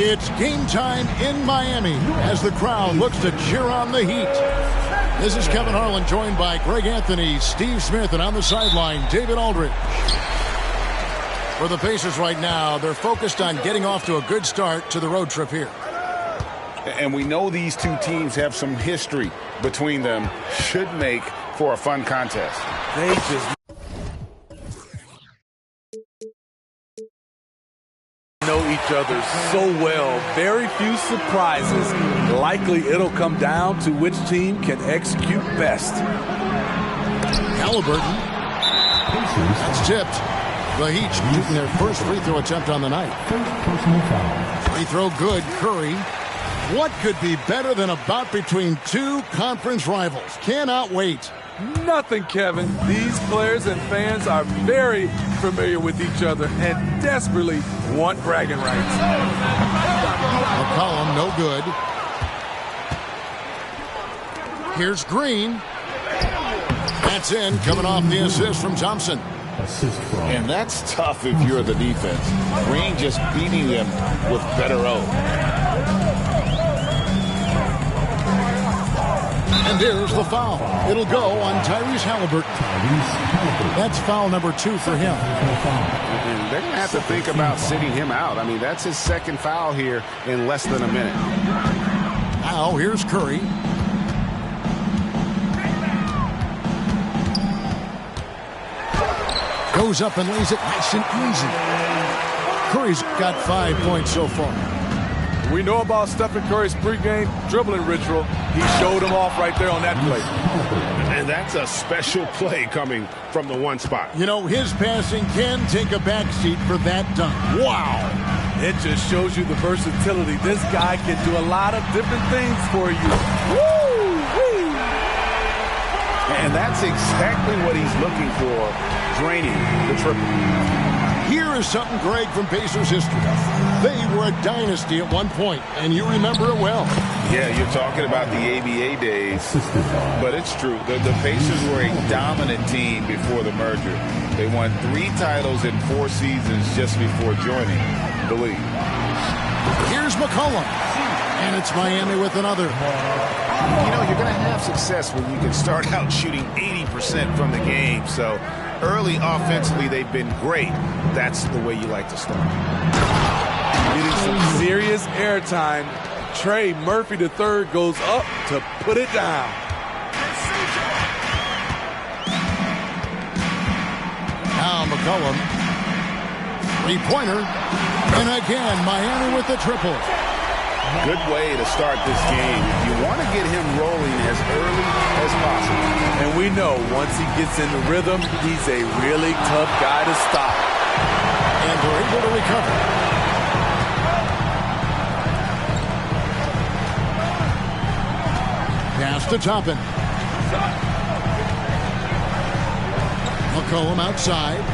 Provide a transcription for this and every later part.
It's game time in Miami as the crowd looks to cheer on the Heat. This is Kevin Harlan, joined by Greg Anthony, Steve Smith, and on the sideline, David Aldridge. For the Pacers right now, they're focused on getting off to a good start to the road trip here. And we know these two teams have some history between them. Should make for a fun contest. They just know each other so well. Very few surprises. Likely it'll come down to which team can execute best. Halliburton. That's tipped. The Heat shooting their first free throw attempt on the night. Free throw good. Curry. What could be better than a bout between two conference rivals? Cannot wait. Nothing, Kevin. These players and fans are very familiar with each other and desperately want bragging rights. McCollum, no good. Here's Green. That's in, coming off the assist from Thompson. And that's tough if you're the defense. Green just beating them with better O. And there's the foul. It'll go on Tyrese Halliburton. That's foul number 2 for him. And they're going to have to think about sitting him out. I mean, that's his second foul here in less than a minute. Now here's Curry. Goes up and lays it nice and easy. Curry's got 5 points so far. We know about Stephen Curry's pregame dribbling ritual. He showed him off right there on that play. And that's a special play coming from the one spot. You know, his passing can take a backseat for that dunk. Wow. It just shows you the versatility. This guy can do a lot of different things for you. Woo-wee. And that's exactly what he's looking for, draining the triple. Here is something, Greg, from Pacers history. They were a dynasty at one point, and you remember it well. Yeah, you're talking about the ABA days, but it's true. The Pacers were a dominant team before the merger. They won 3 titles in 4 seasons just before joining the league. Here's McCollum, and it's Miami with another. You know, you're going to have success when you can start out shooting 80% from the game, so early offensively, they've been great. That's the way you like to start. Getting some serious airtime. Trey Murphy III goes up to put it down. Now McCollum Three-pointer. And again, Miami with the triple. Good way to start this game. You want to get him rolling as early as possible. And we know once he gets in the rhythm, he's a really tough guy to stop. And they're able to recover. Pass to Toppin. McCollum outside.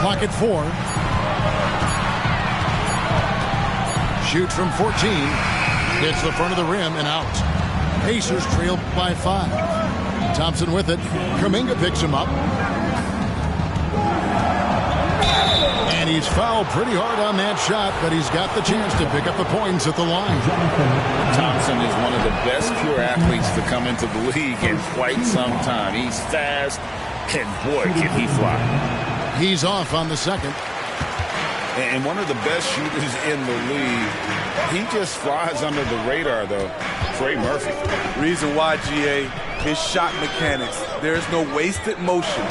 Clock at 4. Shoots from 14. Hits the front of the rim and out. Pacers trail by 5. Thompson with it. Kuminga picks him up. And he's fouled pretty hard on that shot, but he's got the chance to pick up the points at the line. Thompson is one of the best pure athletes to come into the league in quite some time. He's fast, and boy, can he fly. He's off on the second. And one of the best shooters in the league. He just flies under the radar, though. Trey Murphy. Reason why, GA, his shot mechanics. There's no wasted motion.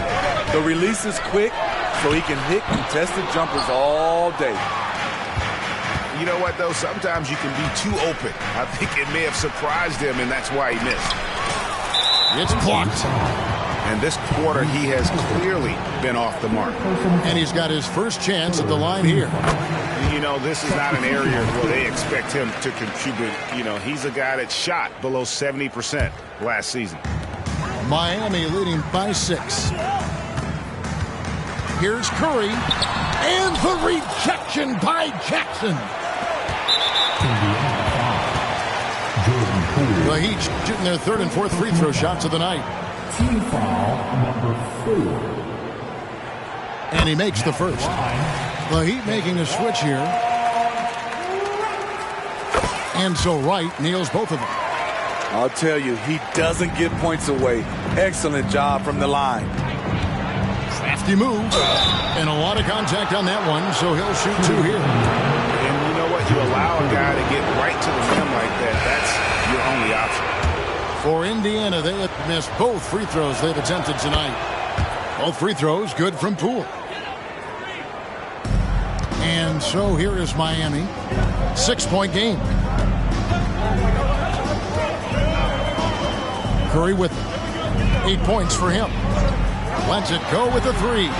The release is quick, so he can hit contested jumpers all day. You know what, though? Sometimes you can be too open. I think it may have surprised him, and that's why he missed. It's blocked. And this quarter, he has clearly been off the mark. And he's got his first chance at the line here. You know, this is not an area where they expect him to contribute. You know, he's a guy that shot below 70% last season. Miami leading by 6. Here's Curry. And the rejection by Jackson. The Heat shooting their third and fourth free throw shots of the night. Team foul number 4. And he makes the first. The Heat making a switch here. And so Wright nails both of them. I'll tell you, he doesn't give points away. Excellent job from the line. Crafty move. And a lot of contact on that one, so he'll shoot 2 here. And you know what? You allow a guy to get right to the rim like that. That's your only option. For Indiana, they have missed both free throws they've attempted tonight. Both free throws good from Poole. And so here is Miami. 6-point game. Curry with 8 points for him. Lets it go with the 3.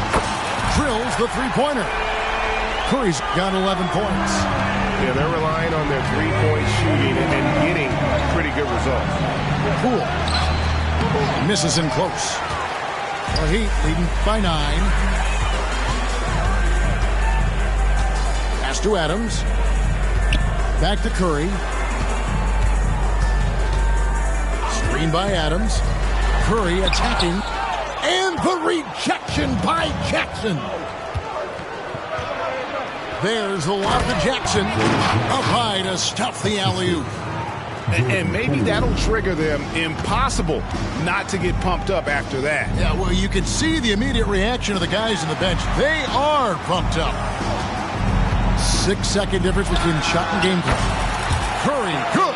Drills the three-pointer. Curry's got 11 points. Yeah, they're relying on their three-point shooting and getting pretty good results. Poole misses in close. The Heat leading by 9. Pass to Adams. Back to Curry. Screen by Adams. Curry attacking. And the rejection by Jackson. There's the lob to Jackson. Up high to stuff the alley-oop. And maybe that'll trigger them. Impossible not to get pumped up after that. Yeah, well, you can see the immediate reaction of the guys on the bench. They are pumped up. 6-second difference between shot and game clock. Curry, good.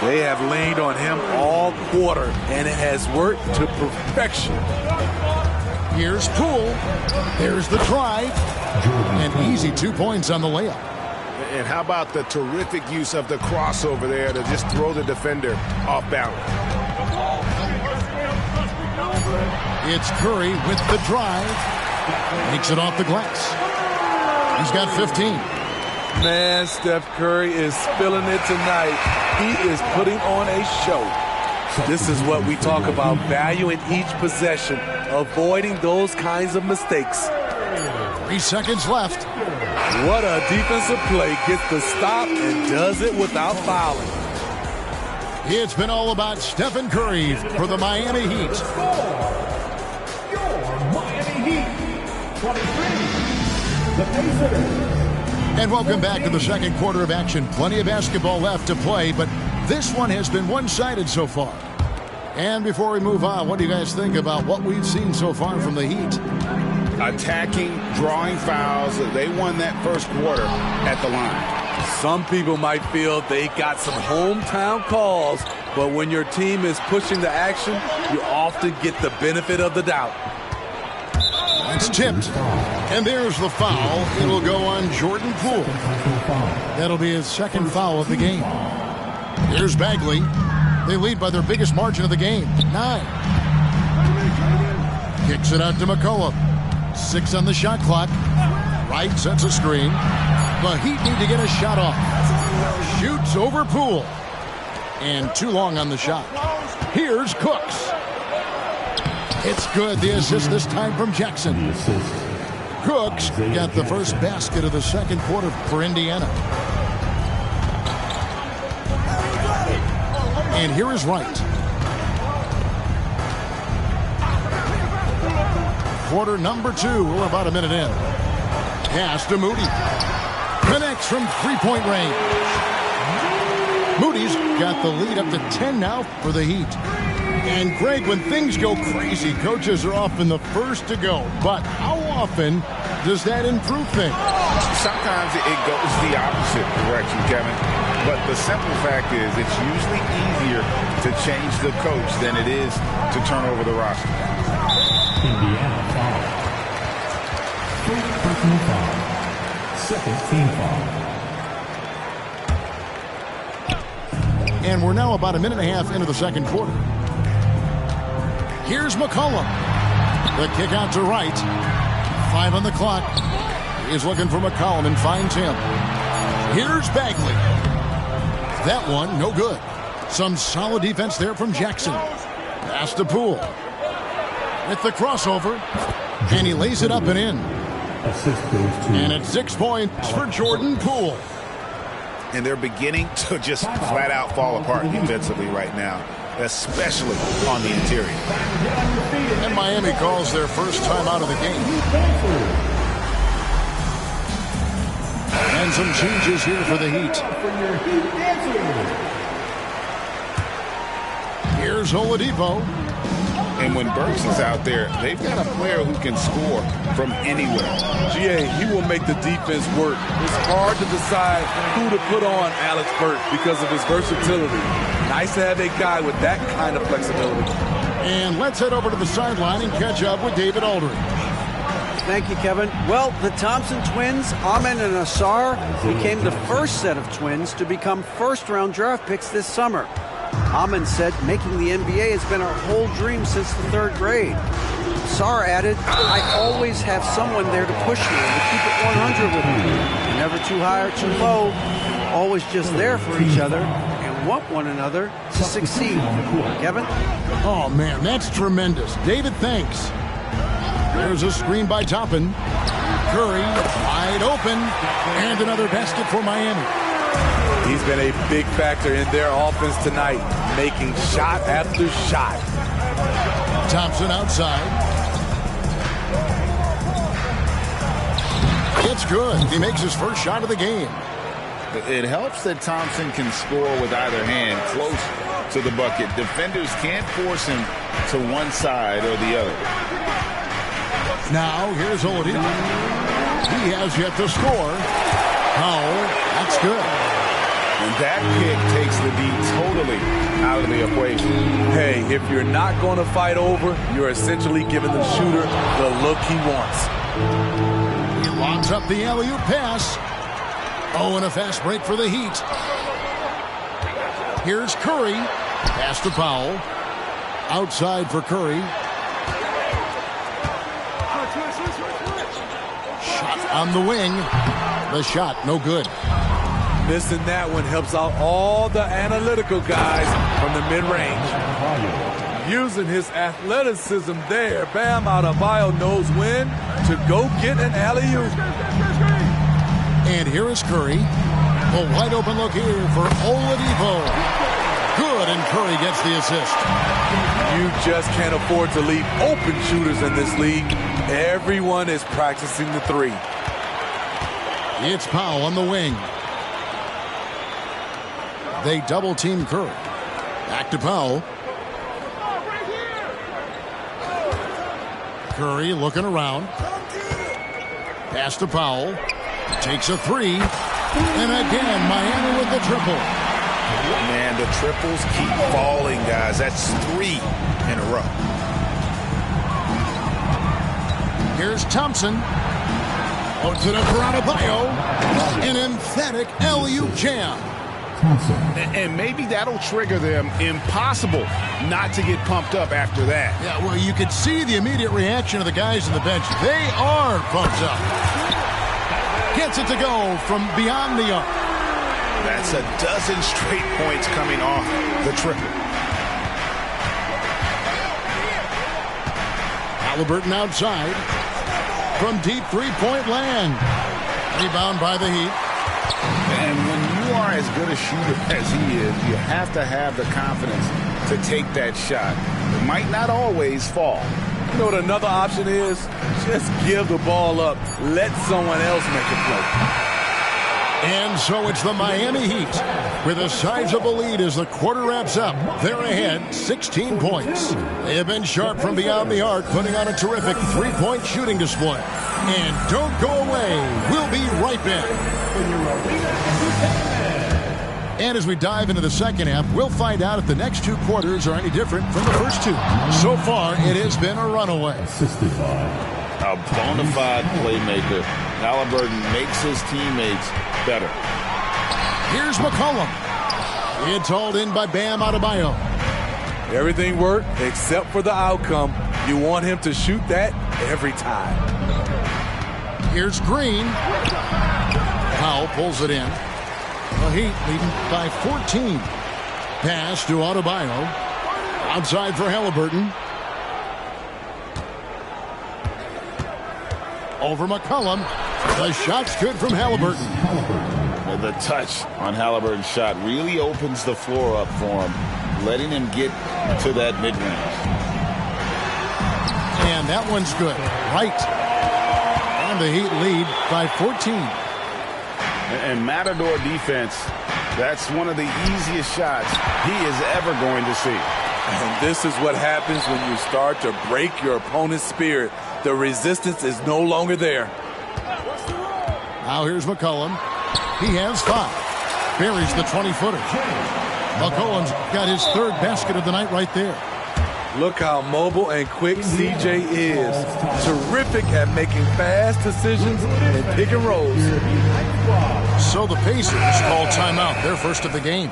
They have leaned on him all quarter, and it has worked to perfection. Here's Poole. There's the drive. And easy 2 points on the layup. And how about the terrific use of the crossover there to just throw the defender off balance. It's Curry with the drive. Makes it off the glass. He's got 15. Man, Steph Curry is spilling it tonight. He is putting on a show. This is what we talk about, value in each possession, avoiding those kinds of mistakes. 3 seconds left. What a defensive play. Gets the stop and does it without fouling. It's been all about Stephen Curry for the Miami Heat. Your Miami Heat. 23. The Pacers. And welcome back to the second quarter of action. Plenty of basketball left to play, but this one has been one-sided so far. And before we move on, what do you guys think about what we've seen so far from the Heat? Attacking, drawing fouls. They won that first quarter at the line. Some people might feel they got some hometown calls, but when your team is pushing the action, you often get the benefit of the doubt. It's tipped. And there's the foul. It'll go on Jordan Poole. That'll be his second foul of the game. Here's Bagley. They lead by their biggest margin of the game, 9. Kicks it out to McCollum. 6 on the shot clock. Wright sets a screen. The Heat need to get a shot off. Shoots over Poole. And too long on the shot. Here's Cooks. It's good. The assist this time from Jackson. Cooks got the first basket of the second quarter for Indiana. And here is Wright. Quarter number 2. We're about a minute in. Pass to Moody. Connects from three-point range. Moody's got the lead up to 10 now for the Heat. And Greg, when things go crazy, coaches are often the first to go. But how often does that improve things? Sometimes it goes the opposite direction, Kevin. But the simple fact is it's usually easier to change the coach than it is to turn over the roster. Indiana foul. First personal foul. Second team foul. And we're now about a minute and a half into the second quarter. Here's McCollum. The kick out to Wright. 5 on the clock. He's looking for McCollum and finds him. Here's Bagley. That one, no good. Some solid defense there from Jackson. Pass to Poole. With the crossover. And he lays it up and in. And it's 6 points for Jordan Poole. And they're beginning to just flat out fall apart defensively right now, especially on the interior. And Miami calls their first time out of the game. And some changes here for the Heat. Here's Oladipo. And when Burks is out there, they've got a player who can score from anywhere. GA, he will make the defense work. It's hard to decide who to put on Alex Burks because of his versatility. Nice to have a guy with that kind of flexibility. And let's head over to the sideline and catch up with David Aldridge. Thank you, Kevin. Well, the Thompson twins, Amen and Ausar, became the first set of twins to become first-round draft picks this summer. Amen said making the NBA has been our whole dream since the 3rd grade. Ausar added, I always have someone there to push me and to keep it 100 with me. Never too high or too low, always just there for each other and want one another to succeed. Kevin? Oh, man, that's tremendous. David, thanks. There's a screen by Toppin. Curry wide open. And another basket for Miami. He's been a big factor in their offense tonight, making shot after shot. Thompson outside. It's good. He makes his first shot of the game. It helps that Thompson can score with either hand close to the bucket. Defenders can't force him to one side or the other. Now, here's Oladipo. He has yet to score. Oh, that's good. And that kick takes the D totally out of the equation. Hey, if you're not going to fight over, you're essentially giving the shooter the look he wants. He lobs up the alley-oop pass. Oh, and a fast break for the Heat. Here's Curry. Pass to Powell. Outside for Curry. Shot on the wing. The shot, no good. Missing that one helps out all the analytical guys from the mid-range. Using his athleticism there, Bam Adebayo knows when to go get an alley-oop. And here is Curry. A wide open look here for Oladipo. Good, and Curry gets the assist. You just can't afford to leave open shooters in this league. Everyone is practicing the three. It's Powell on the wing. They double-team Curry. Back to Powell. Curry looking around. Pass to Powell. Takes a three. And again, Miami with the triple. Man, the triples keep falling, guys. That's 3 in a row. Here's Thompson. Puts it up for Adebayo. An emphatic LU jam. And maybe that'll trigger them. Impossible not to get pumped up after that. Yeah, well, you could see the immediate reaction of the guys on the bench. They are pumped up. Gets it to go from beyond the arc. That's a dozen straight points coming off the triple. Halliburton outside from deep three-point land. Rebound by the Heat. And when you are as good a shooter as he is, you have to have the confidence to take that shot. It might not always fall. You know what another option is? Just give the ball up. Let someone else make a play. And so it's the Miami Heat with a sizable lead as the quarter wraps up. They're ahead 16 points. They have been sharp from beyond the arc, putting on a terrific three-point shooting display. And don't go away. We'll be right back. And as we dive into the second half, we'll find out if the next two quarters are any different from the first two. So far, it has been a runaway. A bona fide playmaker. Halliburton makes his teammates better. Here's McCollum. It's hauled in by Bam Adebayo. Everything worked except for the outcome. You want him to shoot that every time. Here's Green. Powell pulls it in. The Heat leading by 14. Pass to Adebayo. Outside for Halliburton. Over McCollum. The shot's good from Halliburton. The touch on Halliburton's shot really opens the floor up for him, letting him get to that mid-range. And that one's good. Right. And the Heat lead by 14. And Matador defense, that's one of the easiest shots he is ever going to see. And this is what happens when you start to break your opponent's spirit. The resistance is no longer there. Now here's McCollum. He has 5. Buries the 20-footer. McCollum's got his third basket of the night right there. Look how mobile and quick CJ is. Terrific at making fast decisions and pick and rolls. So the Pacers call timeout, their first of the game.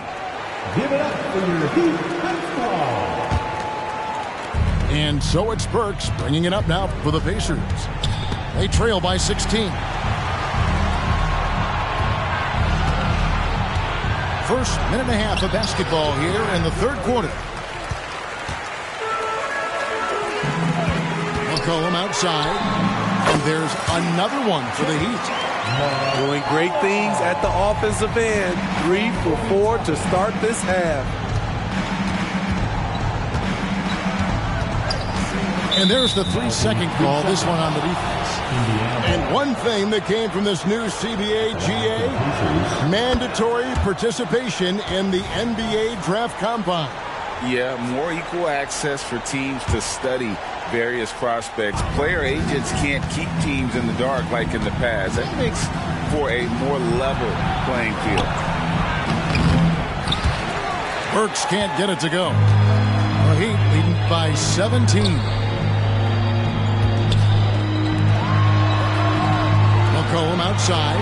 Give it up for your Heat basketball. And so it's Burks bringing it up now for the Pacers. They trail by 16. First minute and a half of basketball here in the third quarter. McCollum outside. And there's another one for the Heat. Doing great things at the offensive end. 3 for 4 to start this half. And there's the 3-second call, this one on the defense. And one thing that came from this new CBA GA, mandatory participation in the NBA Draft Combine. Yeah, more equal access for teams to study various prospects. Player agents can't keep teams in the dark like in the past. That makes for a more level playing field. Burks can't get it to go. The Heat leading by 17. McCollum outside.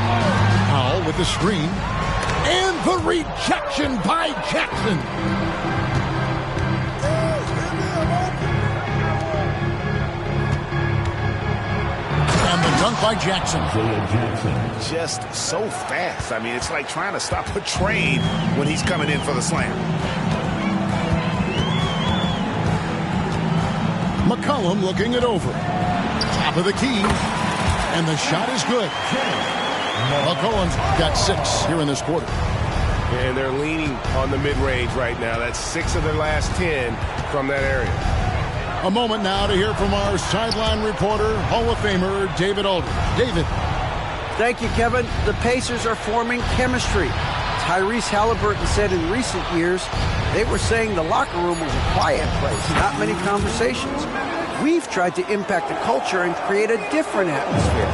Powell with the screen. And the rejection by Jackson. And the dunk by Jackson. Just so fast. I mean, it's like trying to stop a train when he's coming in for the slam. McCollum looking it over. Top of the key. And the shot is good. McCollum's got 6 here in this quarter. And they're leaning on the mid-range right now. That's 6 of their last 10 from that area. A moment now to hear from our sideline reporter, Hall of Famer David Aldridge. David. Thank you, Kevin. The Pacers are forming chemistry. Tyrese Halliburton said in recent years they were saying the locker room was a quiet place, not many conversations. We've tried to impact the culture and create a different atmosphere.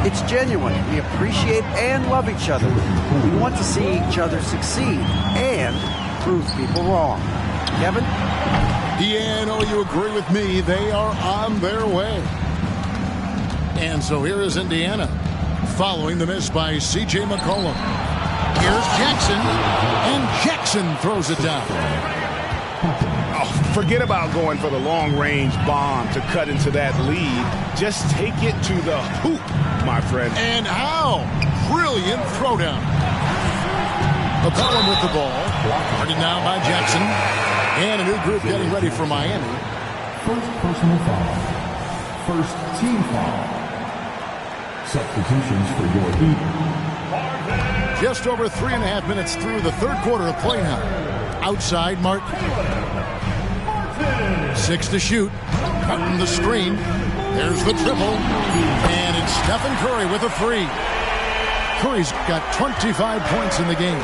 It's genuine. We appreciate and love each other. We want to see each other succeed and prove people wrong. Kevin? Yeah, I know you agree with me. They are on their way. And so here is Indiana, following the miss by C.J. McCollum. Here's Jackson, and Jackson throws it down. Oh, forget about going for the long-range bomb to cut into that lead. Just take it to the hoop, my friend. And how? Brilliant throwdown. McCollum with the ball. Guarded now by Jackson. And a new group getting ready for Miami. First personal foul. First team foul. Substitutions for your Heat. Just over 3.5 minutes through the third quarter of play now. Outside, Martin. 6 to shoot. Cutting the screen. There's the triple. And it's Stephen Curry with a three. Curry's got 25 points in the game.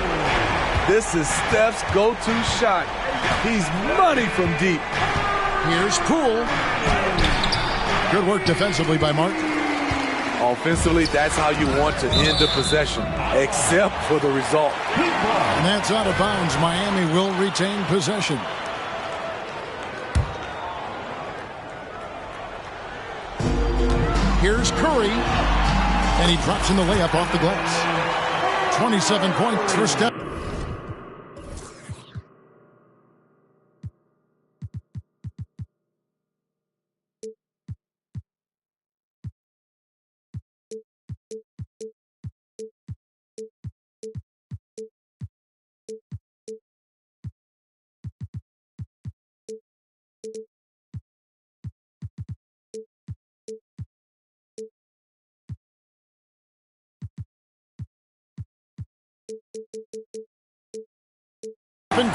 This is Steph's go-to shot. He's money from deep. Here's Poole. Good work defensively by Martin. Offensively, that's how you want to end the possession, except for the result. And that's out of bounds. Miami will retain possession. Here's Curry. And he drops in the layup off the glass. 27 points for Steph.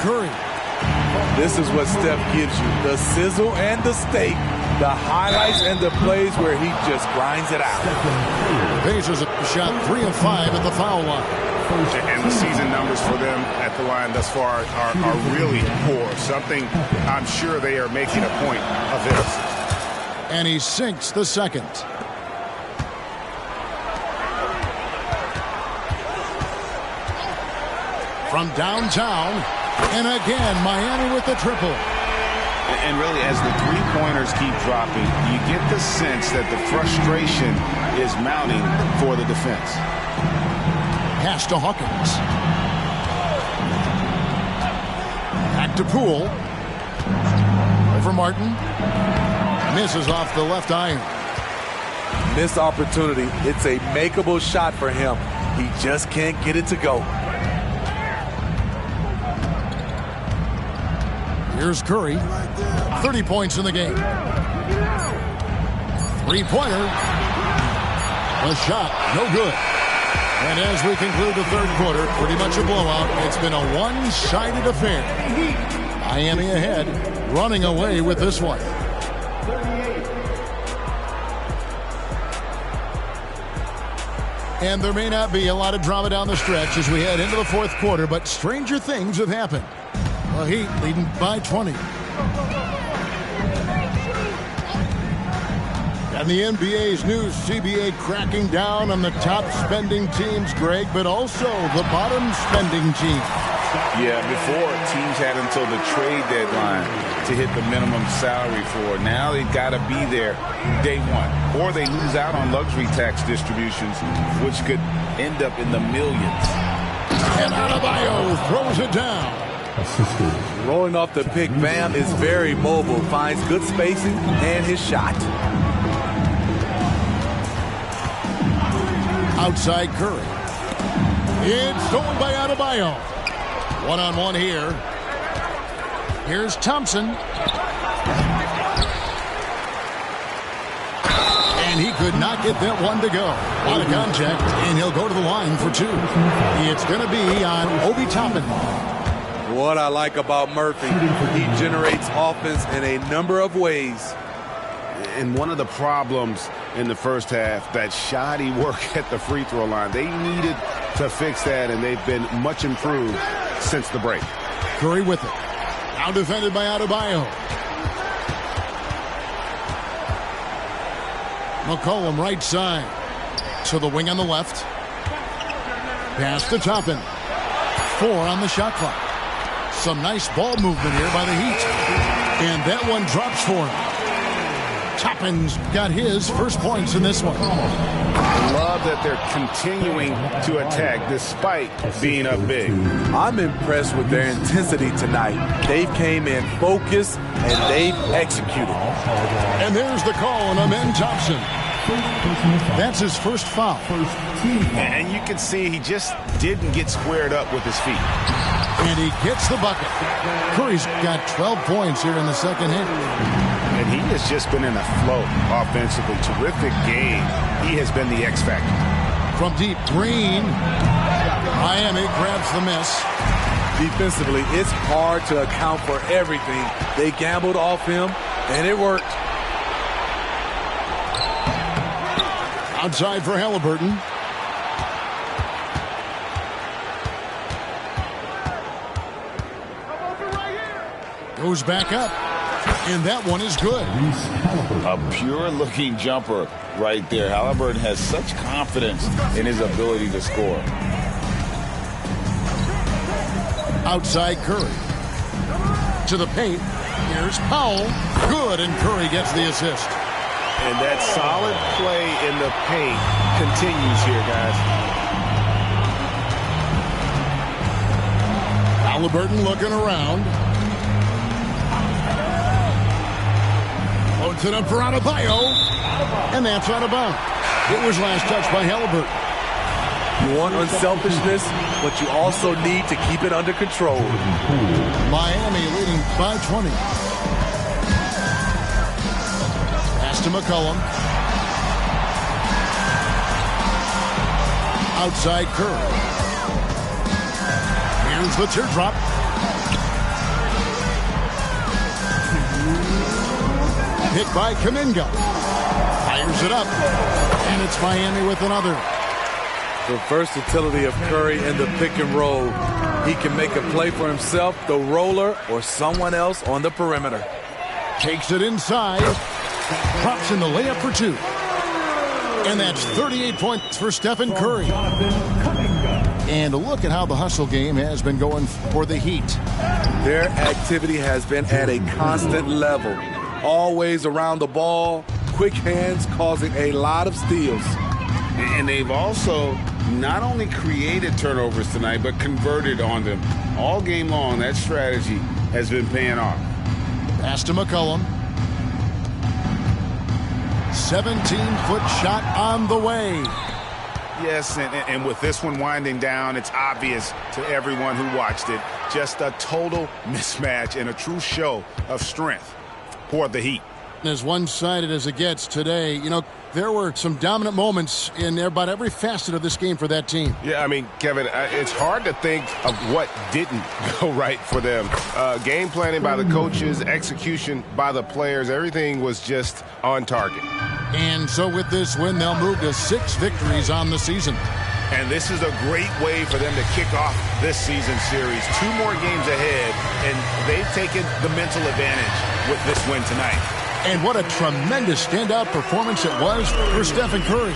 Curry. This is what Steph gives you. The sizzle and the steak. The highlights and the plays where he just grinds it out. Pacers shot 3 of 5 at the foul line. And the season numbers for them at the line thus far are really poor. Something I'm sure they are making a point of this. And he sinks the second. From downtown. And again, Miami with the triple. And really, as the three-pointers keep dropping, you get the sense that the frustration is mounting for the defense. Pass to Hawkins. Back to Poole. Over Martin. Misses off the left iron. Missed opportunity. It's a makeable shot for him. He just can't get it to go. Here's Curry. 30 points in the game. Three-pointer. A shot. No good. And as we conclude the third quarter, pretty much a blowout. It's been a one-sided affair. Miami ahead, running away with this one. And there may not be a lot of drama down the stretch as we head into the fourth quarter, but stranger things have happened. The Heat leading by 20. And the NBA's new CBA cracking down on the top spending teams, Greg, but also the bottom spending teams. Yeah, before teams had until the trade deadline to hit the minimum salary floor. Now they've got to be there day one, or they lose out on luxury tax distributions, which could end up in the millions. And Adebayo throws it down. Rolling off the pick, Bam is very mobile, finds good spacing and his shot. Outside Curry. It's stolen by Adebayo. One-on-one here. Here's Thompson. And he could not get that one to go. A lot of contact, and he'll go to the line for two. It's going to be on Obi Toppin. What I like about Murphy, he generates offense in a number of ways. And one of the problems in the first half, that shoddy work at the free throw line. They needed to fix that, and they've been much improved since the break. Curry with it. Now defended by Adebayo. McCollum right side. To the wing on the left. Pass to Toppin. 4 on the shot clock. Some nice ball movement here by the Heat. And that one drops for him. Toppin's got his first points in this one. I love that they're continuing to attack despite being up big. I'm impressed with their intensity tonight. They came in focused and they've executed. And there's the call on Amen Thompson. That's his first foul. And you can see he just didn't get squared up with his feet. And he gets the bucket. Curry's got 12 points here in the second half. And he has just been in a flow offensively. Terrific game. He has been the X factor. From deep, Green. Miami grabs the miss. Defensively, it's hard to account for everything. They gambled off him, and it worked. Outside for Halliburton. Goes back up. And that one is good. A pure-looking jumper right there. Halliburton has such confidence in his ability to score. Outside Curry. To the paint. Here's Powell. Good, and Curry gets the assist. And that solid play in the paint continues here, guys. Halliburton looking around. Loads it up for Adebayo. And that's out of bounds. It was last touched by Halliburton. You want unselfishness, but you also need to keep it under control. Miami leading by 20. Pass to McCollum. Outside Curry. Here's the teardrop. Hit by Kuminga. Fires it up. And it's Miami with another. The versatility of Curry in the pick and roll. He can make a play for himself, the roller, or someone else on the perimeter. Takes it inside. Drops in the layup for two. And that's 38 points for Stephen Curry. And look at how the hustle game has been going for the Heat. Their activity has been at a constant level. Always around the ball, quick hands causing a lot of steals. And they've also not only created turnovers tonight, but converted on them. All game long, that strategy has been paying off. Pass to McCollum. 17-foot shot on the way. Yes, and with this one winding down, it's obvious to everyone who watched it. Just a total mismatch and a true show of strength for the Heat. As one-sided as it gets today, you know, there were some dominant moments in about every facet of this game for that team. Yeah, I mean, Kevin, it's hard to think of what didn't go right for them. Game planning by the coaches, execution by the players, everything was just on target. And so with this win, they'll move to 6 victories on the season. And this is a great way for them to kick off this season series. 2 more games ahead, and they've taken the mental advantage with this win tonight. And what a tremendous standout performance it was for Stephen Curry.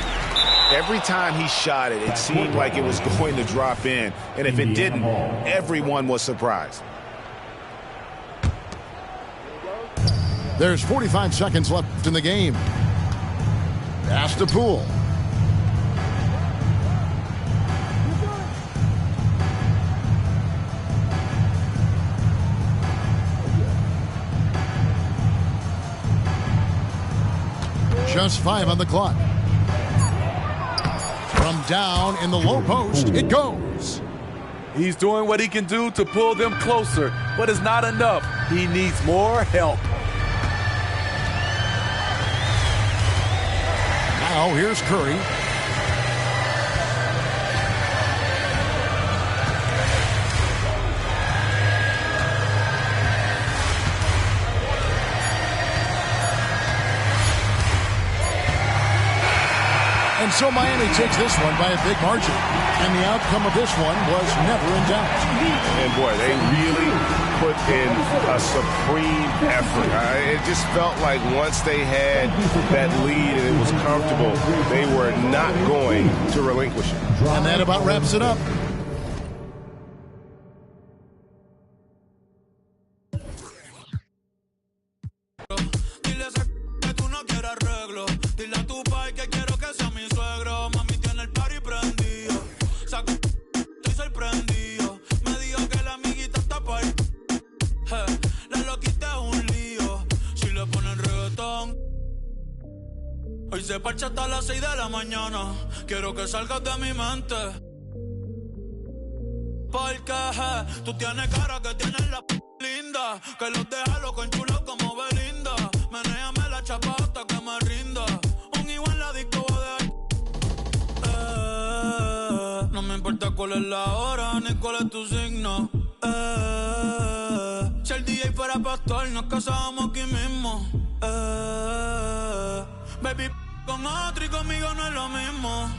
Every time he shot it, it seemed like it was going to drop in. And if it didn't, everyone was surprised. There's 45 seconds left in the game. Pass to Poole. Just 5 on the clock. From down in the low post, it goes. He's doing what he can do to pull them closer, but it's not enough. He needs more help. Now here's Curry. And so Miami takes this one by a big margin. And the outcome of this one was never in doubt. And boy, they really put in a supreme effort. It just felt like once they had that lead and it was comfortable, they were not going to relinquish it. And that about wraps it up. las 6 de la mañana. Quiero que salgas de mi mente. Porque tú tienes cara que tienes la linda, que los deja loco enchulo como Belinda. Menéame la chapa hasta que me rinda. Un igual la disco va a dejar. No me importa cuál es la hora ni cuál es tu signo. Si el DJ fuera pastor nos casábamos aquí mismo. Baby, con otro y conmigo no es lo mismo.